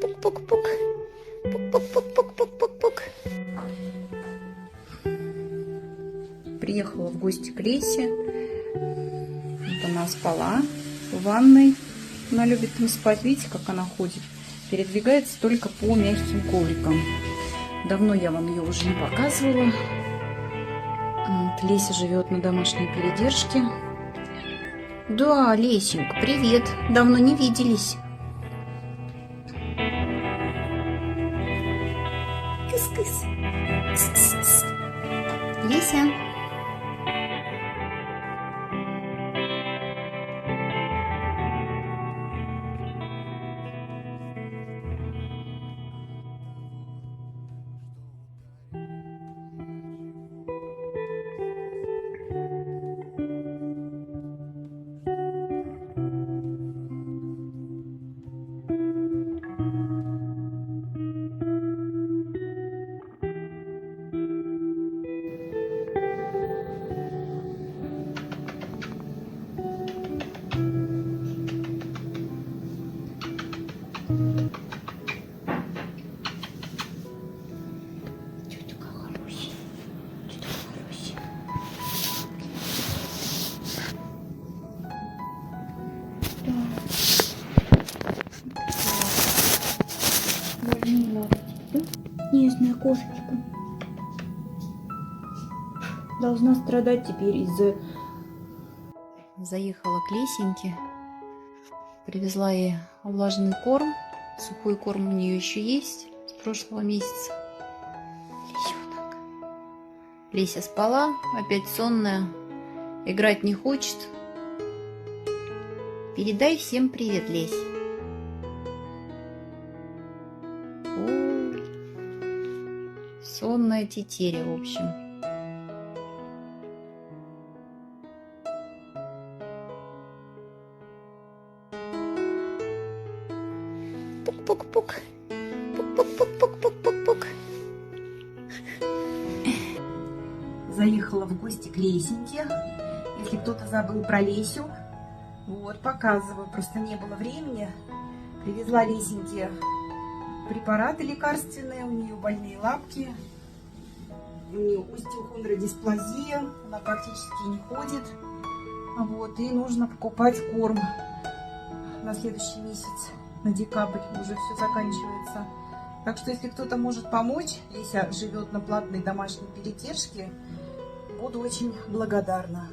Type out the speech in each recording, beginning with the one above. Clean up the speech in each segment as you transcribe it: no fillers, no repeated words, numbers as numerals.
Пук-пук-пук. Пук-пук-пук-пук-пук-пук-пук. Приехала в гости к Лесе. Вот она спала в ванной. Она любит там спать. Видите, как она ходит? Передвигается только по мягким коврикам. Давно я вам ее уже не показывала. Вот, Леся живет на домашней передержке. Да, Лесенька, привет. Давно не виделись. Кыс-кыс. Кыс-кыс-кыс. Леся. Нежная кошечка. Должна страдать теперь из-за... Заехала к Лесеньке. Привезла ей влажный корм. Сухой корм у нее еще есть с прошлого месяца. Лисенок. Леся спала, опять сонная. Играть не хочет. Передай всем привет, Лесь. Сонная тетеря, в общем. Пук-пук-пук. Пук-пук-пук-пук-пук-пук-пук. Заехала в гости к Лесеньке. Если кто-то забыл про Лесю, вот, показываю. Просто не было времени. Привезла Лесеньке препараты лекарственные. У нее больные лапки. У нее остеохондродисплазия, она практически не ходит. Вот, и нужно покупать корм на следующий месяц, на декабрь уже все заканчивается. Так что, если кто-то может помочь, Леся живет на платной домашней передержке, буду очень благодарна.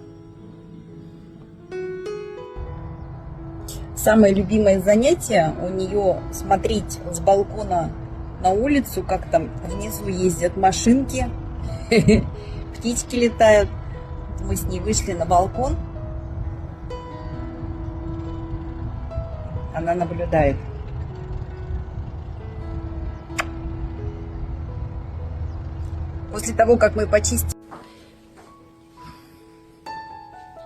Самое любимое занятие у нее смотреть с балкона на улицу, как там внизу ездят машинки. Птички летают. Мы с ней вышли на балкон. Она наблюдает. После того, как мы почистили...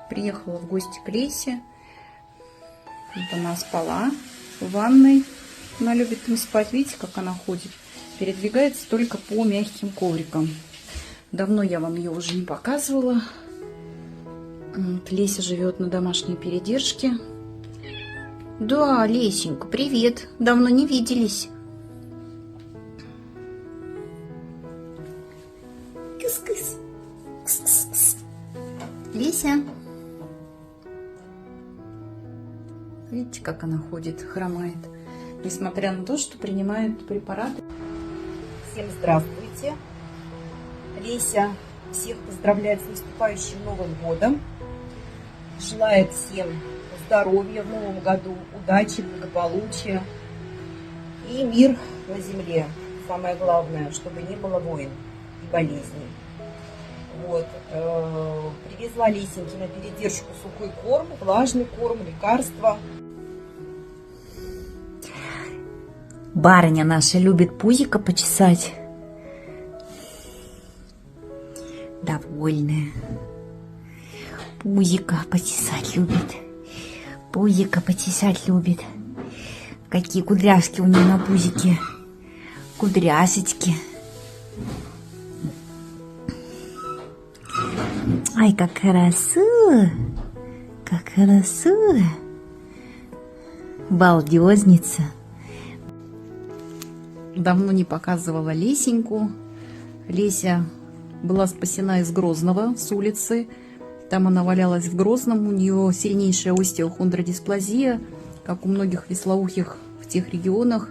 Приехала в гости к Лесе. Вот она спала в ванной. Она любит там спать. Видите, как она ходит? Передвигается только по мягким коврикам. Давно я вам ее уже не показывала. Вот, Леся живет на домашней передержке. Да, Лесенька, привет. Давно не виделись. Кыс-кыс. Кыс-кыс-кыс. Леся. Видите, как она ходит, хромает. Несмотря на то, что принимает препараты. Всем здравствуйте. Леся всех поздравляет с наступающим Новым годом. Желает всем здоровья в новом году, удачи, благополучия и мир на земле. Самое главное, чтобы не было войн и болезней. Вот. Привезла Лесеньке на передержку сухой корм, влажный корм, лекарства. Барыня наша любит пузико почесать. Довольная. Пузико почесать любит. Пузико почесать любит. Какие кудряшки у нее на пузике. Кудряшечки. Ай, как хорошо. Как хорошо. Балдезница. Давно не показывала Лесеньку. Леся была спасена из Грозного, с улицы. Там она валялась в Грозном. У нее сильнейшая остеохондродисплазия, как у многих вислоухих в тех регионах.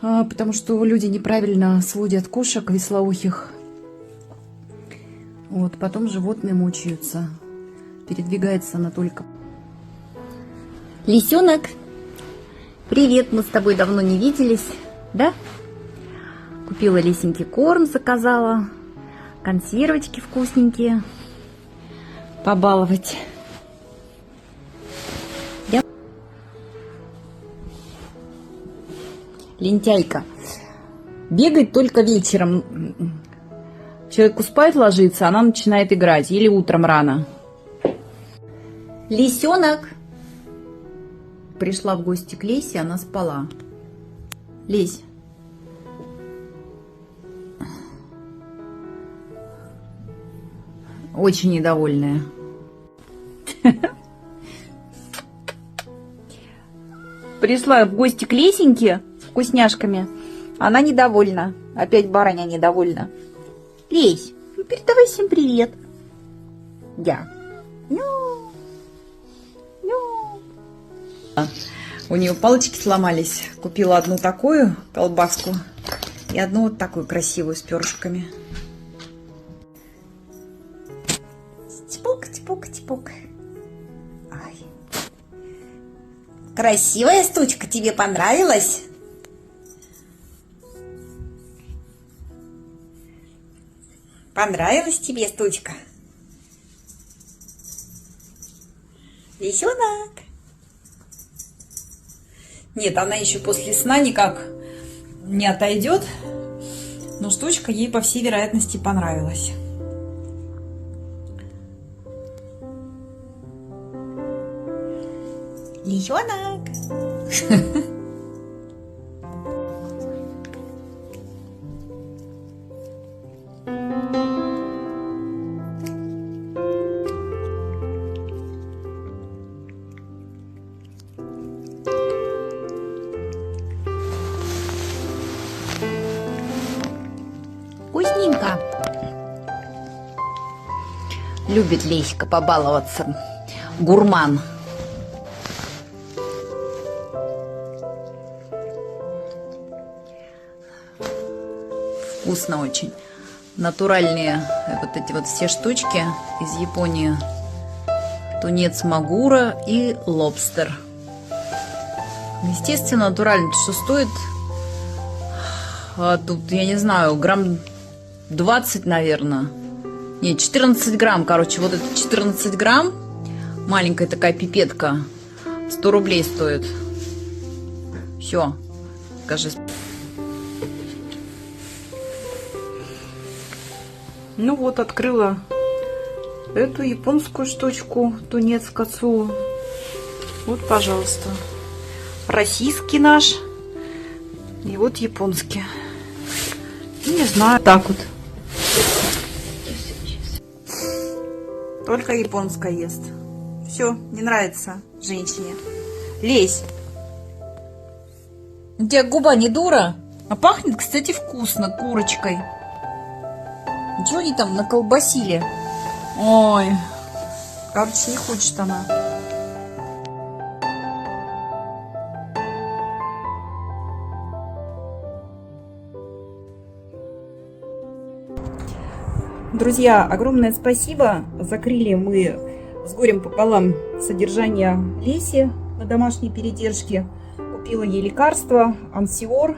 Потому что люди неправильно сводят кошек вислоухих. Вот, потом животные мучаются. Передвигается она только. Лисенок, привет, мы с тобой давно не виделись, да? Купила Лисеньке корм, заказала, консервочки вкусненькие, побаловать. Лентяйка. Бегает только вечером. Человеку спать ложится, она начинает играть. Или утром рано. Лисенок. Пришла в гости к Лесе, она спала. Лесь. Очень недовольная. Пришла в гости к Лесеньке с вкусняшками. Она недовольна. Опять барыня недовольна. Лесь, ну передавай всем привет. Я. У нее палочки сломались. Купила одну такую колбаску и одну вот такую красивую с перышками. Чпок, чпок, чпок. Ай. Красивая штучка, тебе понравилась? Понравилась тебе штучка? Лисенок. Нет, она еще после сна никак не отойдет, но штучка ей, по всей вероятности, понравилась. Лисенок. Вкусненько. Любит Леська побаловаться. Гурман. Вкусно очень. Натуральные вот эти вот все штучки из Японии. Тунец магура и лобстер. Естественно, натурально. Что стоит? Тут, я не знаю, грамм 20, наверное. Нет, 14 грамм, короче. Вот это 14 грамм. Маленькая такая пипетка. 100 рублей стоит. Все. Скажи. Ну вот, открыла эту японскую штучку. Тунец кацу. Вот, пожалуйста. Российский наш. И вот японский. Не знаю. Так вот. Только японская ест. Все, не нравится женщине. Лезь. У тебя губа не дура? А пахнет, кстати, вкусно курочкой. Чего они там наколбасили? Ой. Короче, не хочет она. Друзья, огромное спасибо. Закрыли мы с горем пополам содержание Леси на домашней передержке. Купила ей лекарства Ансиор,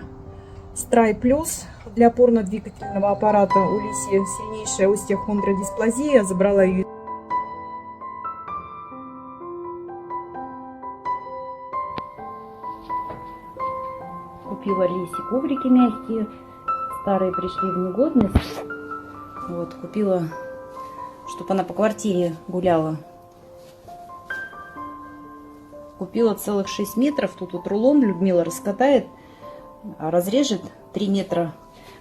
Страй Плюс, Для опорно-двигательного аппарата у Лиси сильнейшая остеохондродисплазия. Забрала ее. Купила Лисе коврики мягкие. Старые пришли в негодность. Вот, купила, чтобы она по квартире гуляла. Купила целых 6 метров. Тут вот рулон Людмила раскатает, разрежет 3 метра,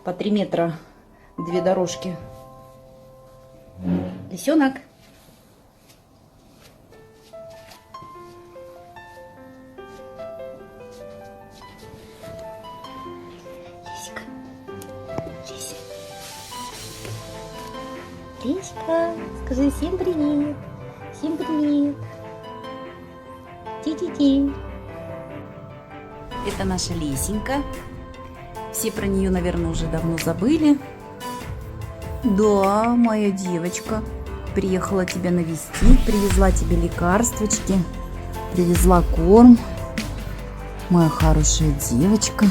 по 3 метра 2 дорожки. Лисенок. Лисика. Лисика, скажи всем привет. Всем привет. Ти-ти-ти. Это наша Лесенька. Все про нее, наверное, уже давно забыли. Да, моя девочка. Приехала тебя навестить, привезла тебе лекарствочки, привезла корм. Моя хорошая девочка.